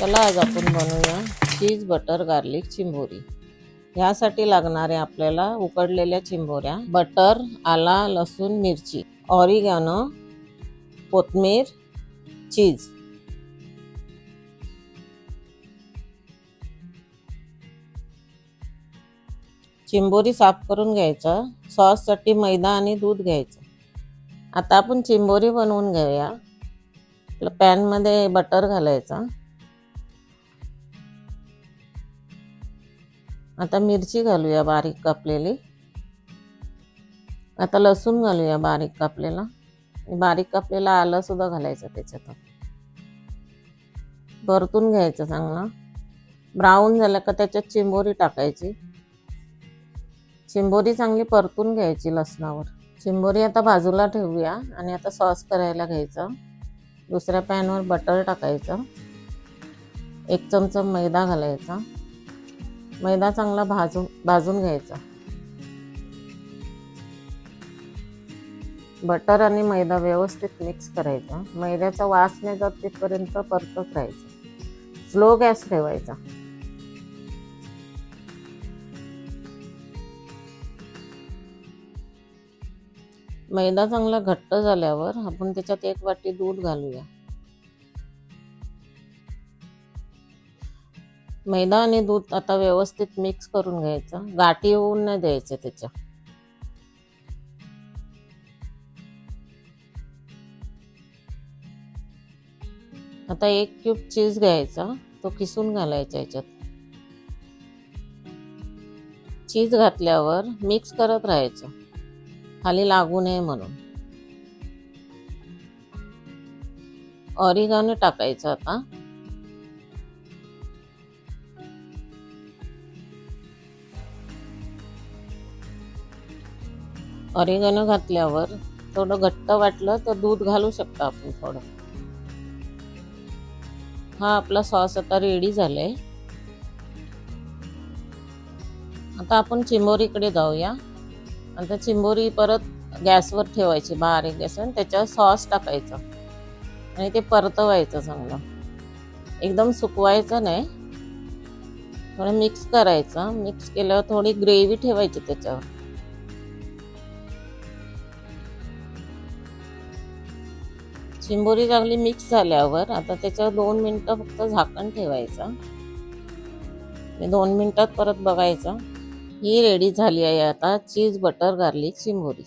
चला आज आपण बनवूया चीज बटर गार्लिक चिंबोरी। ह्यासाठी लागणारे आपल्याला उकडलेल्या चिंबोऱ्या, बटर, आला, लसूण, मिरची, ऑरिगॅनो, कोथिंबीर, चीज। चिंबोरी साफ करून घ्यायचा। सॉससाठी मैदा आणि दूध घ्यायचं। आता आपण चिंबोरी बनवून घेऊया। पॅन मध्ये बटर घालायचा। आता मिरची घालूया बारीक कापलेली। आता लसूण घालूया बारीक कापलेला। बारीक कापलेला आलं सुद्धा घालायचं त्याच्यात। परतून घ्यायचं चांगला। ब्राऊन झालं का त्याच्यात चिंबोरी टाकायची। चिंबोरी चांगली परतून घ्यायची लसणावर। चिंबोरी आता बाजूला ठेवूया आणि आता सॉस करायला घ्यायचा। दुसऱ्या पॅनवर बटर टाकायचं। 1 चमचा मैदा घालायचा। मैदा चांगला भाजून घ्यायचा। बटर आणि मैदा व्यवस्थित मिक्स करायचा। मैद्याचा वास नाही जात तिथपर्यंत परतत राहायचं। स्लो गॅस ठेवायचा। मैदा चांगला घट्ट झाल्यावर आपण त्याच्यात 1 वाटी दूध घालूया। मैदा आणि दूध आता व्यवस्थित मिक्स करून घ्यायचं। गाठी होऊन नाही द्यायचे त्याच्या। आता 1 क्यूब चीज घ्यायचा, तो किसून घालायचा याच्यात। चीज घातल्यावर मिक्स करत राहायचं, खाली लागू नये म्हणून। ऑरिगॅनो टाकायचं आता। ऑरिगॅनो घातल्यावर थोडं घट्ट वाटलं तर दूध घालू शकता आपण थोडं। हा आपला सॉस आता रेडी झालाय। आता आपण चिंबोरीकडे जाऊया। आता चिंबोरी परत गॅसवर ठेवायची बारीक गॅसवर, त्याच्यावर सॉस टाकायचं आणि ते परतवायचं चांगलं। एकदम सुकवायचं नाही, थोडं मिक्स करायचं। मिक्स केल्यावर थोडी ग्रेव्ही ठेवायची त्याच्यावर। चिंबोरी चांगली मिक्स झाल्यावर आता त्याच्यावर 2 मिनिटं फक्त झाकण ठेवायचं। 2 मिनिटात परत बघायचं। ही रेडी झाली आहे आता चीज बटर गार्लिक चिंबोरी।